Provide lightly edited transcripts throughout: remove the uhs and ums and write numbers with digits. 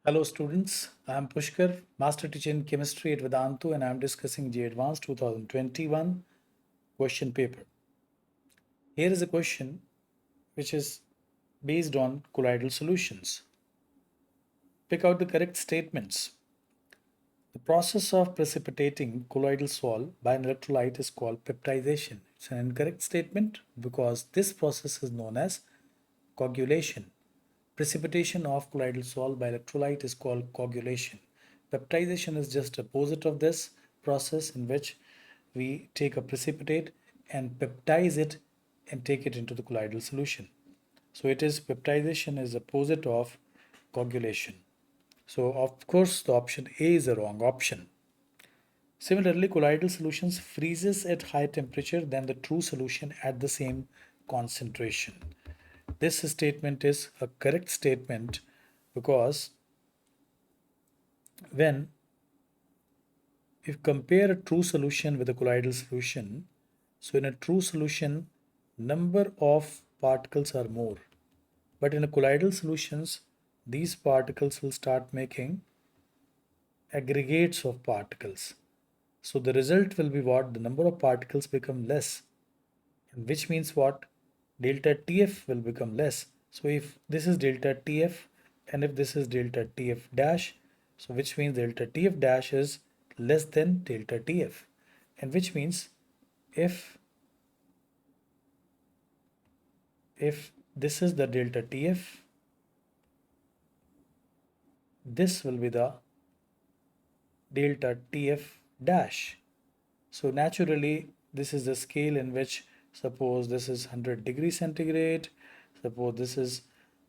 Hello students, I am Pushkar, Master Teacher in Chemistry at Vedantu, and I am discussing J Advanced 2021 question paper. Here is a question which is based on colloidal solutions. Pick out the correct statements. The process of precipitating colloidal sol by an electrolyte is called peptidization. It's an incorrect statement because this process is known as coagulation. Precipitation of colloidal sol by electrolyte is called coagulation. Peptidization is just opposite of this process in which we take a precipitate and peptize it and take it into the colloidal solution. So it is peptidization is opposite of coagulation. So of course the option A is the wrong option. Similarly, colloidal solutions freezes at higher temperature than the true solution at the same concentration. This statement is a correct statement because when if compare a true solution with a colloidal solution, so in a true solution, number of particles are more. But in a colloidal solutions, these particles will start making aggregates of particles. So the result will be what? The number of particles become less, and which means what? Delta TF will become less. So if this is delta TF and if this is delta TF dash, so which means delta TF dash is less than delta TF, and which means if if this is the delta TF, this will be the delta TF dash. So naturally, this is the scale in which suppose this is 100 degrees centigrade, suppose this is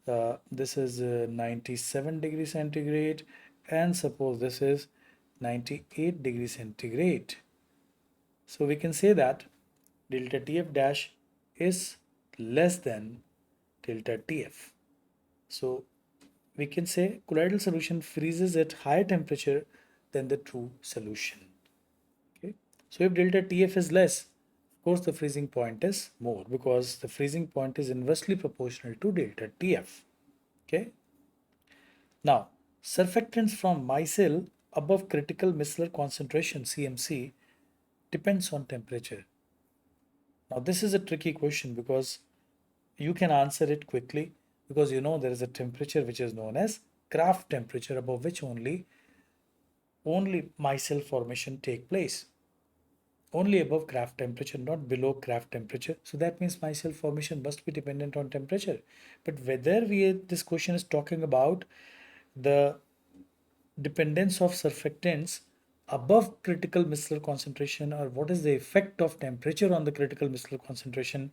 97 degrees centigrade, and suppose this is 98 degrees centigrade. So we can say that delta TF dash is less than delta TF. So we can say colloidal solution freezes at higher temperature than the true solution. Okay. So if delta TF is less, of course the freezing point is more because the freezing point is inversely proportional to delta TF. Okay. Now, surfactants from micelle above critical micellar concentration CMC depends on temperature. Now, this is a tricky question because you can answer it quickly because you know there is a temperature which is known as Kraft temperature above which only micelle formation take place. Only above Kraft temperature, not below Kraft temperature. So that means micelle formation must be dependent on temperature. But whether this question is talking about the dependence of surfactants above critical micellar concentration or what is the effect of temperature on the critical micellar concentration,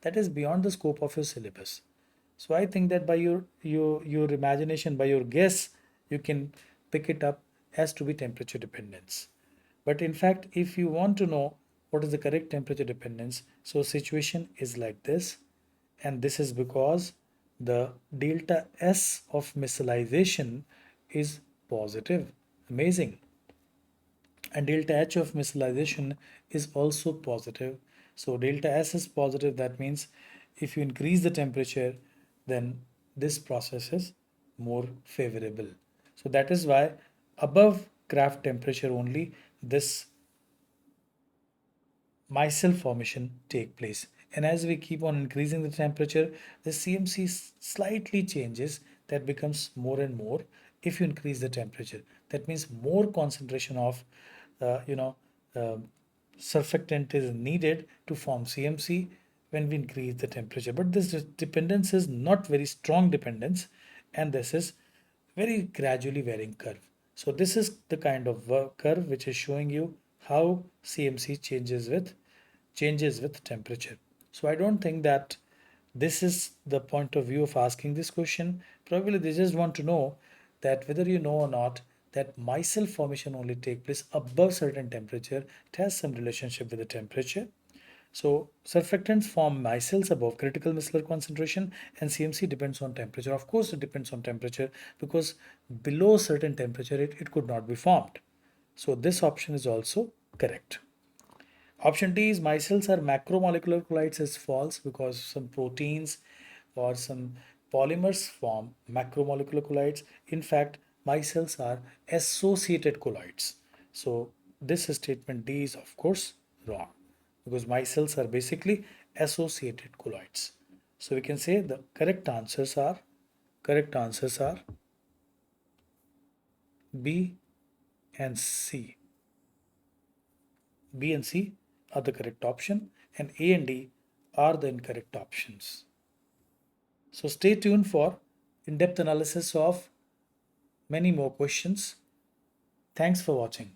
that is beyond the scope of your syllabus. So I think that by your imagination, by your guess, you can pick it up as to be temperature dependence. But in fact, if you want to know what is the correct temperature dependence, so situation is like this, and this is because the delta S of micellization is positive. Amazing. And delta H of micellization is also positive. So delta S is positive. That means if you increase the temperature, then this process is more favorable. So that is why above Kraft temperature only this micelle formation take place. And as we keep on increasing the temperature, the CMC slightly changes, that becomes more and more if you increase the temperature. That means more concentration of uh, you know uh, surfactant is needed to form CMC when we increase the temperature. But this dependence is not very strong dependence, and this is very gradually varying curve. So this is the kind of curve which is showing you how CMC changes with temperature. So I don't think that this is the point of view of asking this question. Probably they just want to know that whether you know or not that micelle formation only take place above certain temperature. It has some relationship with the temperature. So surfactants form micelles above critical micellar concentration, and CMC depends on temperature. Of course, it depends on temperature because below certain temperature it could not be formed. So this option is also correct. Option D is micelles are macromolecular colloids is false because some proteins or some polymers form macromolecular colloids. In fact, micelles are associated colloids. So this statement D is of course wrong because micelles are basically associated colloids. So we can say the correct answers are B and C. B and C are the correct option and A and D are the incorrect options. So stay tuned for in-depth analysis of many more questions. Thanks for watching.